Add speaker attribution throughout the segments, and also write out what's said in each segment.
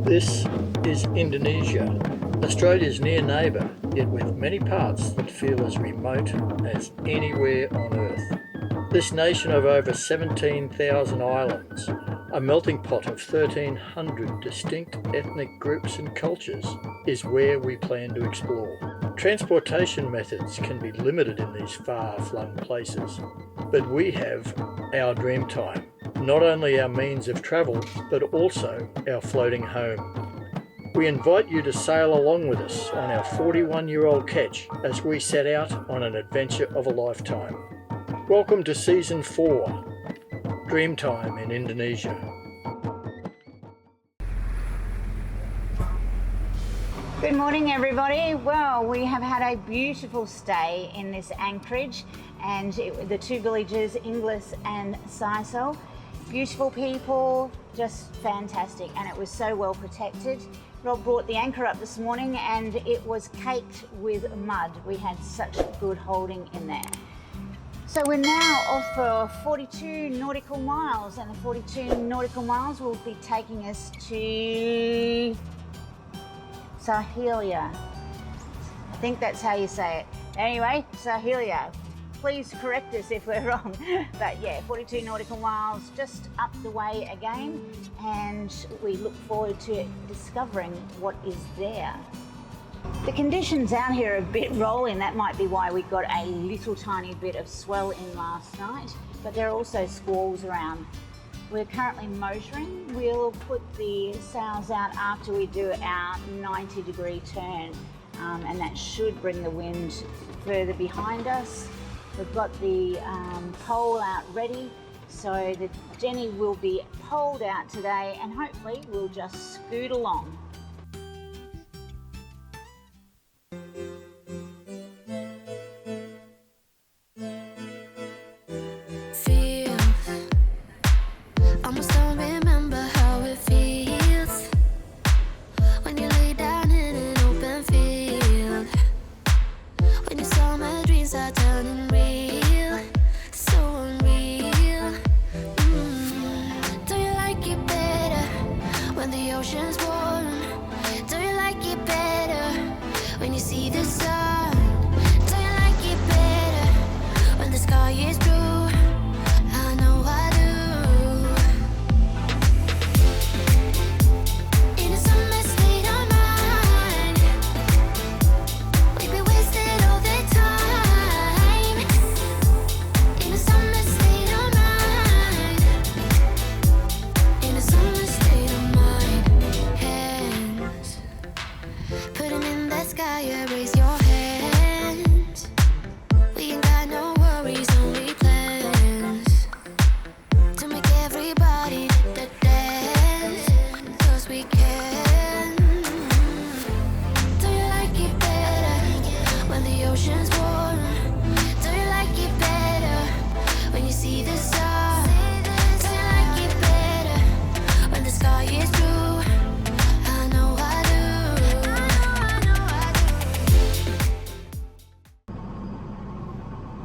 Speaker 1: This is Indonesia, Australia's near neighbour, yet with many parts that feel as remote as anywhere on Earth. This nation of over 17,000 islands, a melting pot of 1,300 distinct ethnic groups and cultures, is where we plan to explore. Transportation methods can be limited in these far-flung places, but we have our Dreamtime, not only our means of travel, but also our floating home. We invite you to sail along with us on our 41-year-old ketch as we set out on an adventure of a lifetime. Welcome to Season 4, Dreamtime in Indonesia.
Speaker 2: Good morning, everybody. Well, we have had a beautiful stay in this anchorage, and the two villages, Inglis and Sawai. Beautiful people, just fantastic, and it was so well protected. Rob brought the anchor up this morning and it was caked with mud. We had such good holding in there. So we're now off for 42 nautical miles, and the 42 nautical miles will be taking us to Seliha. I think that's how you say it. Anyway, Seliha. Please correct us if we're wrong. But yeah, 42 nautical miles just up the way again, and we look forward to discovering what is there. The conditions out here are a bit rolling. That might be why we got a little tiny bit of swell in last night, but there are also squalls around. We're currently motoring. We'll put the sails out after we do our 90-degree turn, and that should bring the wind further behind us. We've got the pole out ready, so the Jenny will be poled out today, and hopefully we'll just scoot along.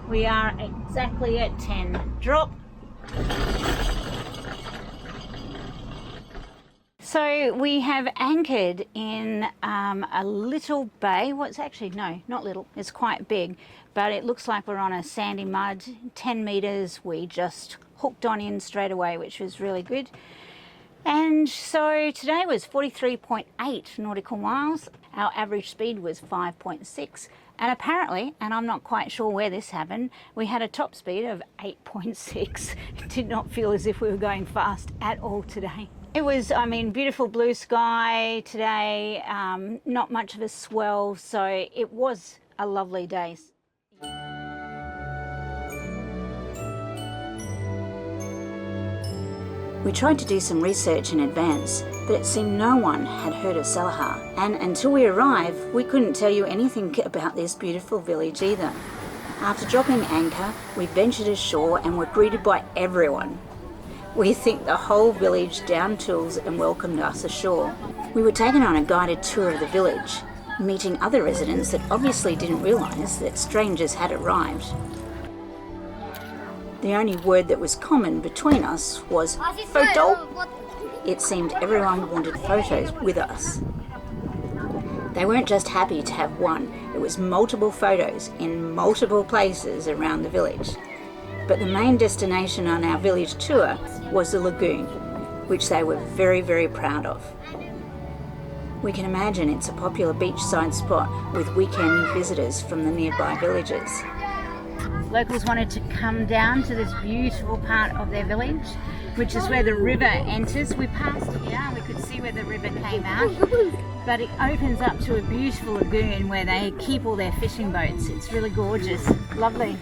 Speaker 2: We are exactly at 10. Drop. So we have anchored in a little bay. What's actually, no, not little, it's quite big, but it looks like we're on a sandy mud, 10 meters. We just hooked on in straight away, which was really good. And so today was 43.8 nautical miles. Our average speed was 5.6. And apparently, and I'm not quite sure where this happened, we had a top speed of 8.6. It did not feel as if we were going fast at all today. It was, I mean, beautiful blue sky today, not much of a swell, so it was a lovely day.
Speaker 3: We tried to do some research in advance, but it seemed no one had heard of Seliha, and until we arrived, we couldn't tell you anything about this beautiful village either. After dropping anchor, we ventured ashore and were greeted by everyone. We think the whole village down tools and welcomed us ashore. We were taken on a guided tour of the village, meeting other residents that obviously didn't realise that strangers had arrived. The only word that was common between us was photo. It seemed everyone wanted photos with us. They weren't just happy to have one, it was multiple photos in multiple places around the village. But the main destination on our village tour was the lagoon, which they were very, very proud of. We can imagine it's a popular beachside spot with weekend visitors from the nearby villages.
Speaker 2: Locals wanted to come down to this beautiful part of their village, which is where the river enters. We passed it here, we could see where the river came out, but it opens up to a beautiful lagoon where they keep all their fishing boats. It's really gorgeous, lovely.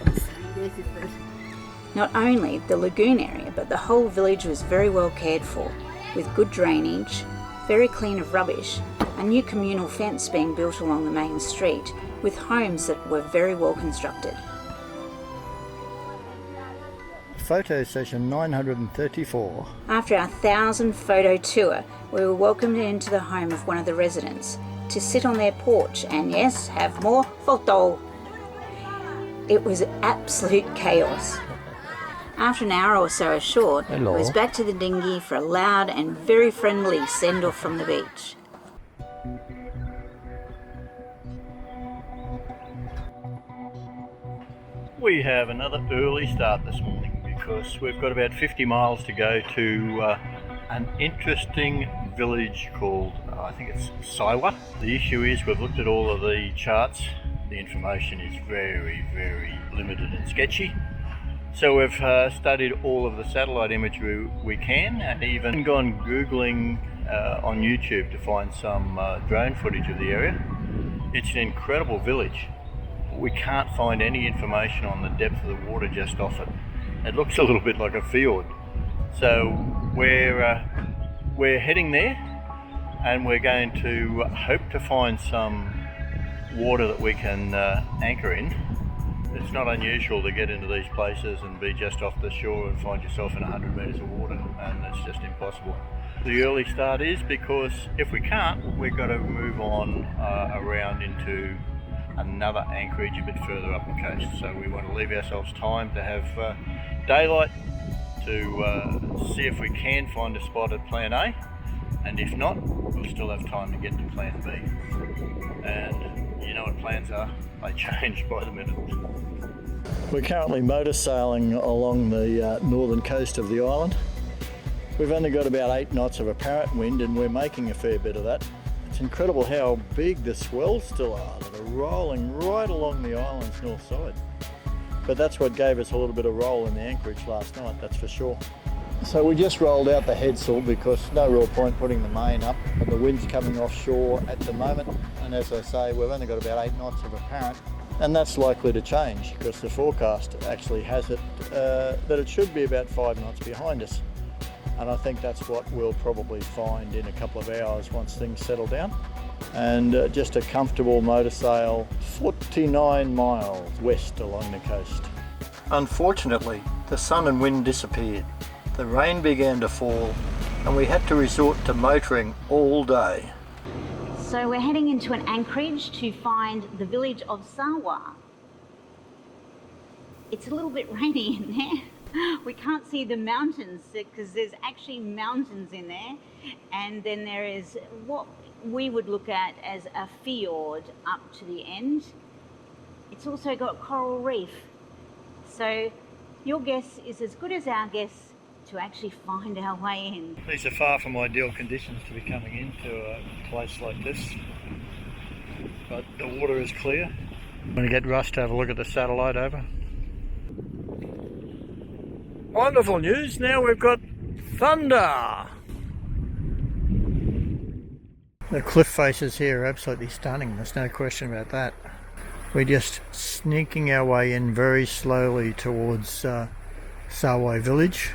Speaker 3: Not only the lagoon area, but the whole village was very well cared for, with good drainage, very clean of rubbish, a new communal fence being built along the main street, with homes that were very well constructed.
Speaker 1: Photo session 934.
Speaker 3: After our 1,000 photo tour, we were welcomed into the home of one of the residents to sit on their porch and, yes, have more photo. It was absolute chaos. After an hour or so ashore, it was back to the dinghy for a loud and very friendly send-off from the beach.
Speaker 1: We have another early start this morning because we've got about 50 miles to go to an interesting village called, I think it's Sawai. The issue is we've looked at all of the charts. The information is very, very limited and sketchy. So we've studied all of the satellite imagery we can and even gone Googling on YouTube to find some drone footage of the area. It's an incredible village. We can't find any information on the depth of the water just off it. It looks a little bit like a fiord. So we're heading there and we're going to hope to find some water that we can anchor in. It's not unusual to get into these places and be just off the shore and find yourself in 100 metres of water, and it's just impossible. The early start is because if we can't, we've got to move on around into another anchorage a bit further up the coast. So we want to leave ourselves time to have daylight to see if we can find a spot at plan A, and if not, we'll still have time to get to plan B. And you know what plans are, they change by the minute. We're currently motor sailing along the northern coast of the island. We've only got about 8 knots of apparent wind and we're making a fair bit of that. It's incredible how big the swells still are that are rolling right along the island's north side. But that's what gave us a little bit of roll in the anchorage last night, that's for sure. So we just rolled out the headsail because no real point putting the main up, and the wind's coming offshore at the moment, and as I say, we've only got about 8 knots of apparent, and that's likely to change because the forecast actually has it that it should be about 5 knots behind us, and I think that's what we'll probably find in a couple of hours once things settle down. And just a comfortable motor sail 49 miles west along the coast. Unfortunately, the sun and wind disappeared. The rain began to fall and we had to resort to motoring all day.
Speaker 2: So we're heading into an anchorage to find the village of Sawai. It's a little bit rainy in there. We can't see the mountains because there's actually mountains in there, and then there is what we would look at as a fiord up to the end. It's also got coral reef. So your guess is as good as our guess to actually find our way in.
Speaker 1: These are far from ideal conditions to be coming into a place like this, but the water is clear. I'm going to get Russ to have a look at the satellite over. Wonderful news, now we've got thunder! The cliff faces here are absolutely stunning, there's no question about that. We're just sneaking our way in very slowly towards Sawai Village.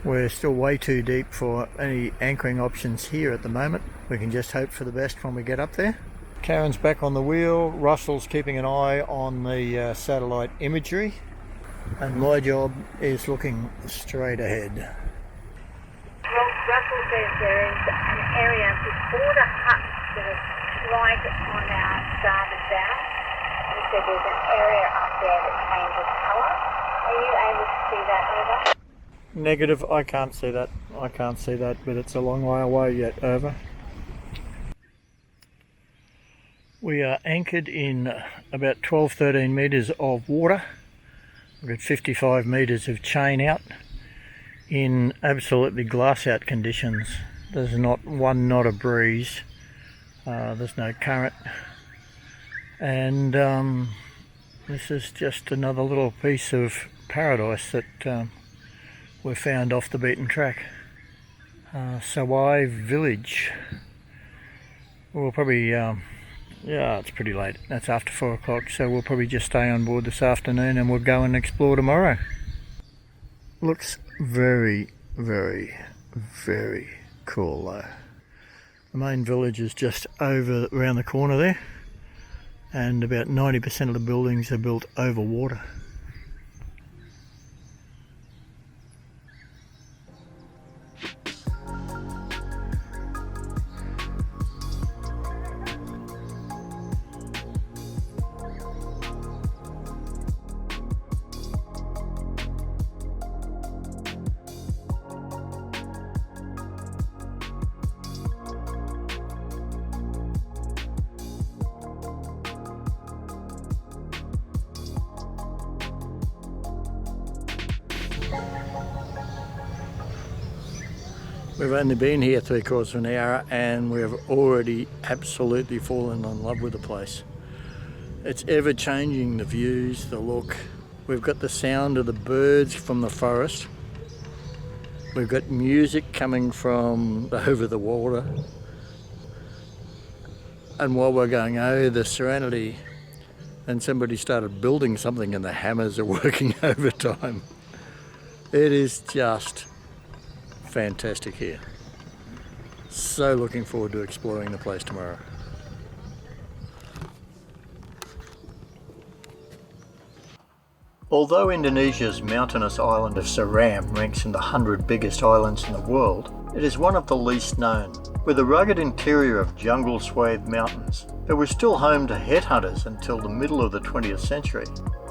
Speaker 1: We're still way too deep for any anchoring options here at the moment. We can just hope for the best when we get up there. Karen's back on the wheel, Russell's keeping an eye on the satellite imagery, and my job is looking straight ahead.
Speaker 4: Well, Russell says there is an area before the hut that is right on our starboard bow. He said there's an area up there that changes colour. Are you able to see that over?
Speaker 1: Negative, I can't see that. I can't see that, but it's a long way away yet. Over. We are anchored in about 12-13 metres of water. We've got 55 metres of chain out in absolutely glass out conditions. There's not one knot of breeze. There's no current. And this is just another little piece of paradise that we've found off the beaten track. Sawai Village. We'll probably, yeah, it's pretty late. That's after 4 o'clock, so we'll probably just stay on board this afternoon and we'll go and explore tomorrow. Looks very, very, very cool though. The main village is just over around the corner there, and about 90% of the buildings are built over water. We've only been here 3/4 of an hour and we have already absolutely fallen in love with the place. It's ever changing, the views, the look. We've got the sound of the birds from the forest. We've got music coming from over the water. And while we're going over the serenity, and somebody started building something and the hammers are working overtime. It is just fantastic here. So looking forward to exploring the place tomorrow. Although Indonesia's mountainous island of Seram ranks in the 100 biggest islands in the world, it is one of the least known. With a rugged interior of jungle-swathed mountains, it was still home to headhunters until the middle of the 20th century.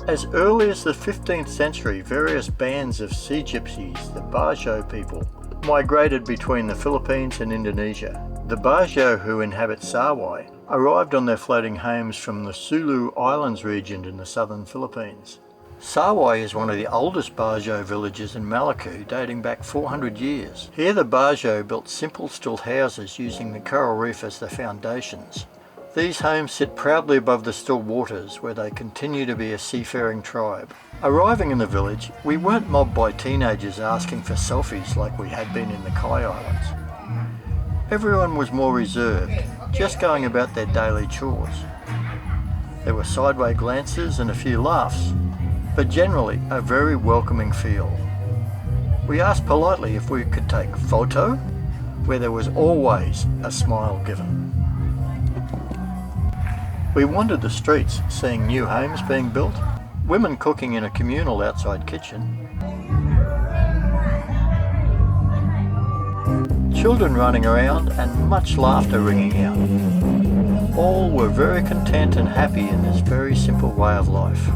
Speaker 1: As early as the 15th century, various bands of sea gypsies, the Bajau people, migrated between the Philippines and Indonesia. The Bajau who inhabit Sawai arrived on their floating homes from the Sulu Islands region in the southern Philippines. Sawai is one of the oldest Bajau villages in Malaku, dating back 400 years. Here the Bajau built simple stilt houses using the coral reef as their foundations. These homes sit proudly above the still waters where they continue to be a seafaring tribe. Arriving in the village, we weren't mobbed by teenagers asking for selfies like we had been in the Kai Islands. Everyone was more reserved, just going about their daily chores. There were sideway glances and a few laughs, but generally a very welcoming feel. We asked politely if we could take photo, where there was always a smile given. We wandered the streets, seeing new homes being built, women cooking in a communal outside kitchen, children running around and much laughter ringing out. All were very content and happy in this very simple way of life.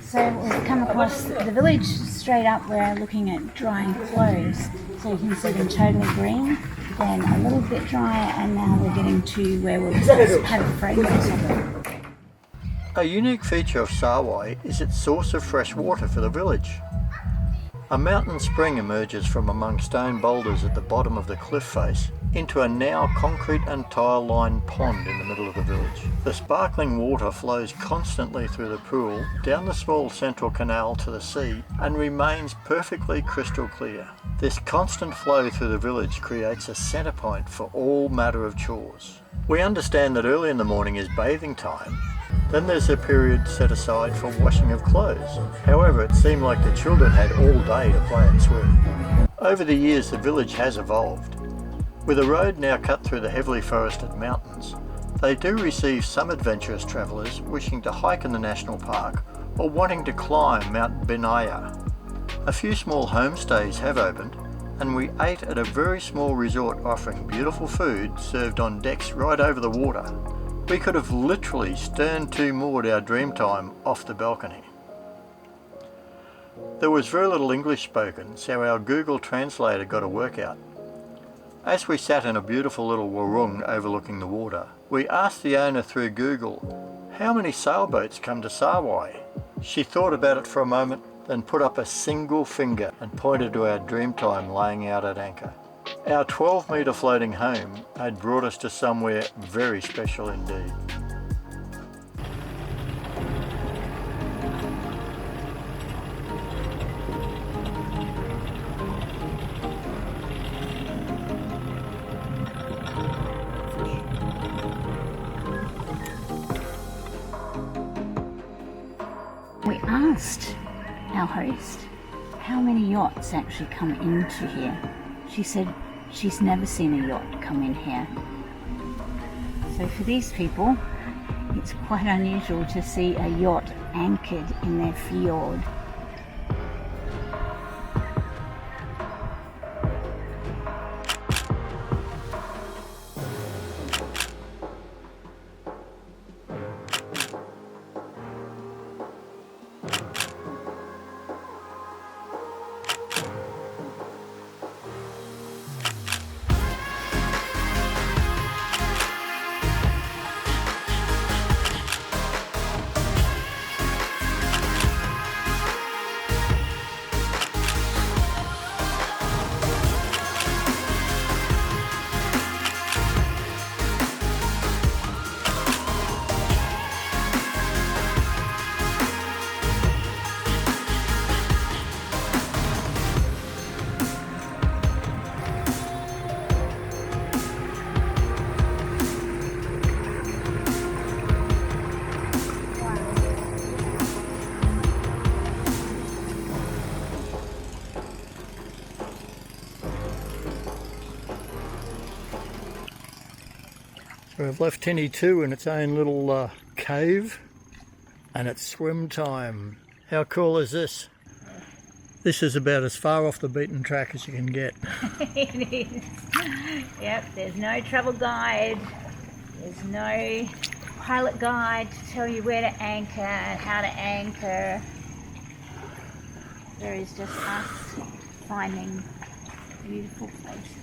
Speaker 2: So we've come across the village straight up. We're looking at drying clothes, so you can see them totally green, then a little bit drier, and now we're getting to where we'll have a fragrance of them.
Speaker 1: A unique feature of Sawai is its source of fresh water for the village. A mountain spring emerges from among stone boulders at the bottom of the cliff face into a now concrete and tile-lined pond in the middle of the village. The sparkling water flows constantly through the pool, down the small central canal to the sea, and remains perfectly crystal clear. This constant flow through the village creates a centre point for all matter of chores. We understand that early in the morning is bathing time, then there's a period set aside for washing of clothes. However, it seemed like the children had all day to play and swim. Over the years, the village has evolved. With a road now cut through the heavily forested mountains, they do receive some adventurous travellers wishing to hike in the national park or wanting to climb Mount Binaya. A few small homestays have opened, and we ate at a very small resort offering beautiful food served on decks right over the water. We could have literally stern-to moored our Dreamtime off the balcony. There was very little English spoken, so our Google translator got a workout. As we sat in a beautiful little warung overlooking the water, we asked the owner through Google, how many sailboats come to Sawai? She thought about it for a moment, then put up a single finger and pointed to our Dreamtime laying out at anchor. Our 12-metre floating home had brought us to somewhere very special indeed.
Speaker 3: We asked our host how many yachts actually come into here. She said she's never seen a yacht come in here. So for these people, it's quite unusual to see a yacht anchored in their fiord.
Speaker 1: We've left Tinny 2 in its own little cave, and it's swim time. How cool is this? This is about as far off the beaten track as you can get.
Speaker 2: It is. Yep, there's no travel guide, there's no pilot guide to tell you where to anchor and how to anchor. There is just us finding beautiful places.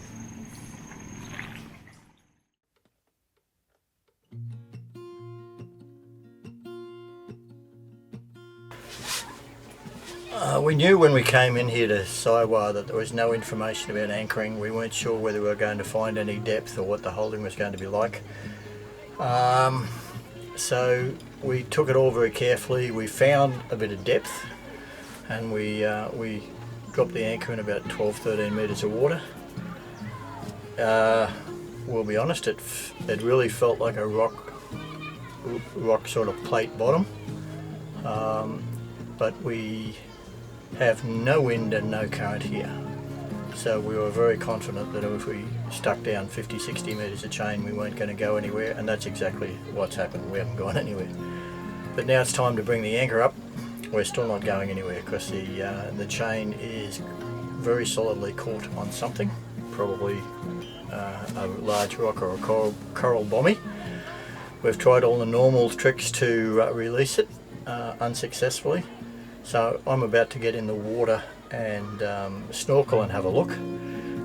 Speaker 1: We knew when we came in here to Sawai that there was no information about anchoring. We weren't sure whether we were going to find any depth or what the holding was going to be like. So we took it all very carefully. We found a bit of depth, and we dropped the anchor in about 12-13 metres of water. We'll be honest, it really felt like a rock sort of plate bottom, but we have no wind and no current here, so we were very confident that if we stuck down 50-60 metres of chain we weren't going to go anywhere, and that's exactly what's happened. We haven't gone anywhere. But now it's time to bring the anchor up. We're still not going anywhere because the chain is very solidly caught on something, probably a large rock or a coral bommy. We've tried all the normal tricks to release it unsuccessfully. So I'm about to get in the water and snorkel and have a look.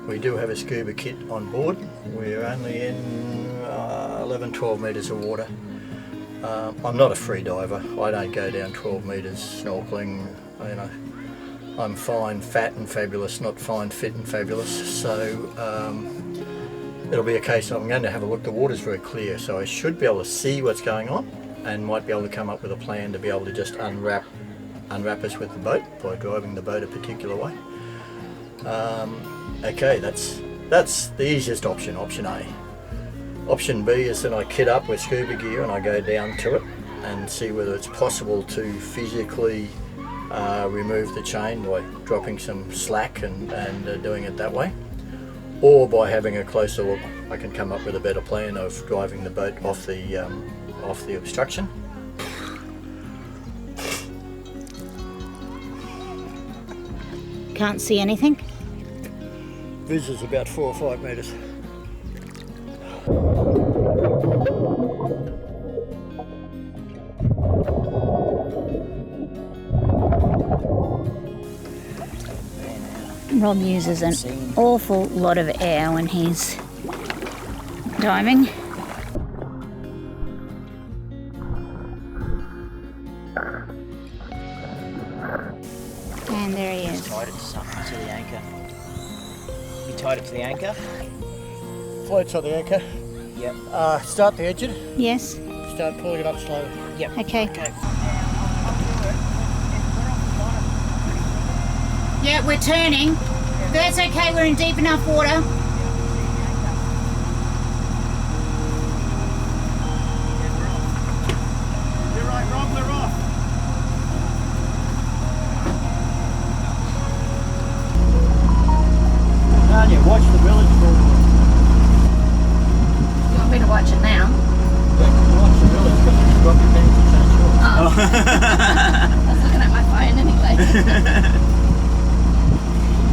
Speaker 1: We do have a scuba kit on board. We're only in 11-12 metres of water. I'm not a free diver. I don't go down 12 metres snorkeling. You know, I'm fine, fat and fabulous, not fine, fit and fabulous. So it'll be a case of I'm going to have a look. The water's very clear, so I should be able to see what's going on and might be able to come up with a plan to be able to just unwrap us with the boat by driving the boat a particular way. Okay, that's the easiest option, option A. Option B is that I kit up with scuba gear and I go down to it and see whether it's possible to physically remove the chain by dropping some slack and doing it that way, or by having a closer look I can come up with a better plan of driving the boat off the obstruction.
Speaker 3: Can't see anything?
Speaker 1: Viz is about 4 or 5 metres.
Speaker 3: Rob uses an awful lot of air when he's diving. And there he is.
Speaker 5: Tied it to something, to the anchor. You tied it to the anchor?
Speaker 1: Floats on the anchor.
Speaker 5: Yep.
Speaker 1: Start the engine.
Speaker 3: Yes.
Speaker 1: Start pulling it up slowly.
Speaker 5: Yep.
Speaker 3: Okay.
Speaker 5: Okay.
Speaker 2: Yeah, we're turning. That's okay, we're in deep enough water.
Speaker 1: You're right, Rob, we're off. Tanya, watch the village for
Speaker 3: You want me to watch it now?
Speaker 1: Watch the village, because you drop your pants and change short.
Speaker 3: I was looking at my phone anyway.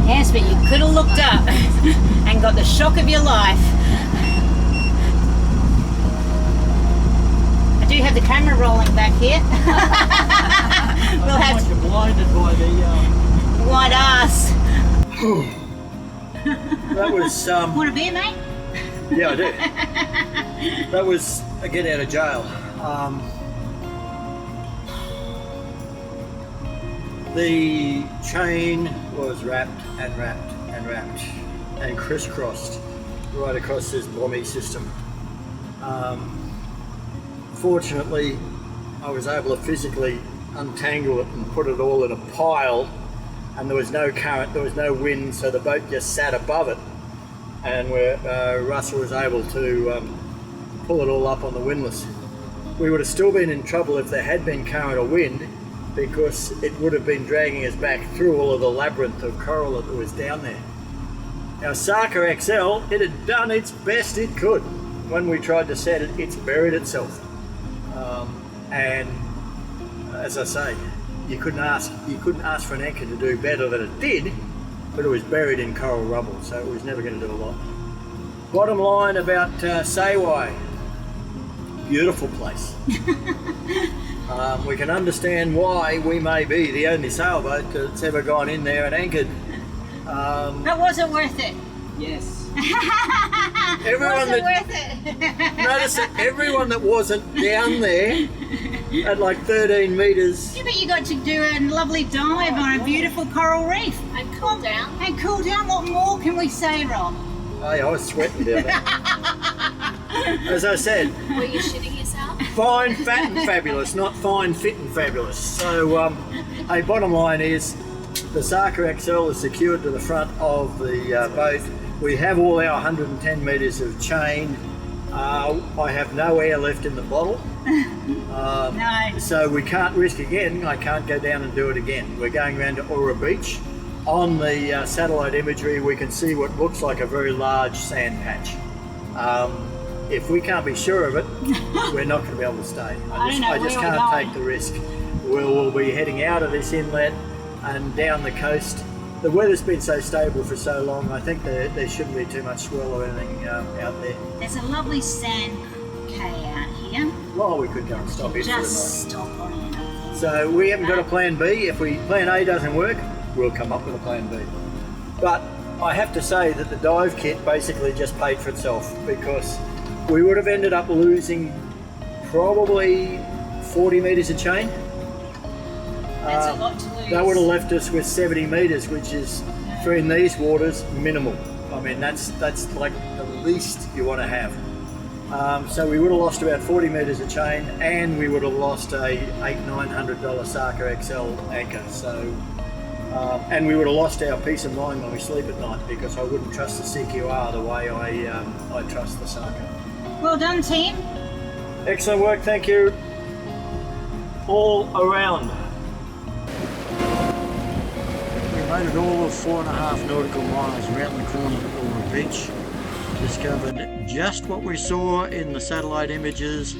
Speaker 3: Yes, but you could have looked up and got the shock of your life.
Speaker 2: I do have the camera rolling back here. We'll have
Speaker 1: You're blinded by the...
Speaker 2: white ass.
Speaker 1: That was...
Speaker 2: Want a beer, mate?
Speaker 1: Yeah, I do. That was a get out of jail. The chain was wrapped and wrapped and wrapped and crisscrossed right across this bommy system. Fortunately, I was able to physically untangle it and put it all in a pile, and there was no current, there was no wind, so the boat just sat above it, and Russell was able to pull it all up on the windlass. We would have still been in trouble if there had been current or wind, because it would have been dragging us back through all of the labyrinth of coral that was down there. Our Saka XL, it had done its best it could. When we tried to set it, it's buried itself. And as I say, you couldn't ask for an anchor to do better than it did, but it was buried in coral rubble, so it was never going to do a lot. Bottom line about Sawai, beautiful place. We can understand why we may be the only sailboat that's ever gone in there and anchored.
Speaker 2: But was it worth it?
Speaker 5: Yes.
Speaker 1: Everyone
Speaker 2: Was it
Speaker 1: that
Speaker 2: worth it?
Speaker 1: notice that everyone that wasn't down there at like 13 metres.
Speaker 2: Yeah, but you got to do a lovely dive on a beautiful coral reef.
Speaker 3: And cool down.
Speaker 2: And cool down. What more can we say, Rob?
Speaker 1: Hey, I was sweating down there. As I said,
Speaker 3: Were you shitting yourself?
Speaker 1: fine, fat and fabulous, not fine, fit and fabulous. So, hey, bottom line is the Saka XL is secured to the front of the boat. We have all our 110 metres of chain. I have no air left in the bottle.
Speaker 2: No.
Speaker 1: So we can't risk again. I can't go down and do it again. We're going around to Aura Beach. On the satellite imagery, we can see what looks like a very large sand patch. If we can't be sure of it, we're not going to be able to stay. I just can't take the risk. We'll be heading out of this inlet and down the coast. The weather's been so stable for so long, I think there shouldn't be too much swell or anything out there.
Speaker 2: There's a lovely sand cay out here.
Speaker 1: Well, we could go and stop it for the night.
Speaker 2: Just stop on it.
Speaker 1: So we haven't got a plan B. If plan A doesn't work, we'll come up with a plan B. But I have to say that the dive kit basically just paid for itself, because we would have ended up losing probably 40 metres of chain.
Speaker 2: That's a lot to lose.
Speaker 1: That would have left us with 70 metres, which is, for in these waters, minimal. I mean, that's like the least you want to have. So we would have lost about 40 metres of chain, and we would have lost a $800-900 Saka XL anchor. So, and we would have lost our peace of mind when we sleep at night, because I wouldn't trust the CQR the way I trust the Saka.
Speaker 2: Well done, team.
Speaker 1: Excellent work, thank you. All around. We made it all of 4.5 nautical miles around the corner of Aura Beach. Discovered just what we saw in the satellite images,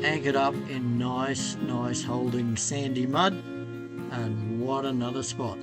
Speaker 1: anchored up in nice holding sandy mud, and what another spot.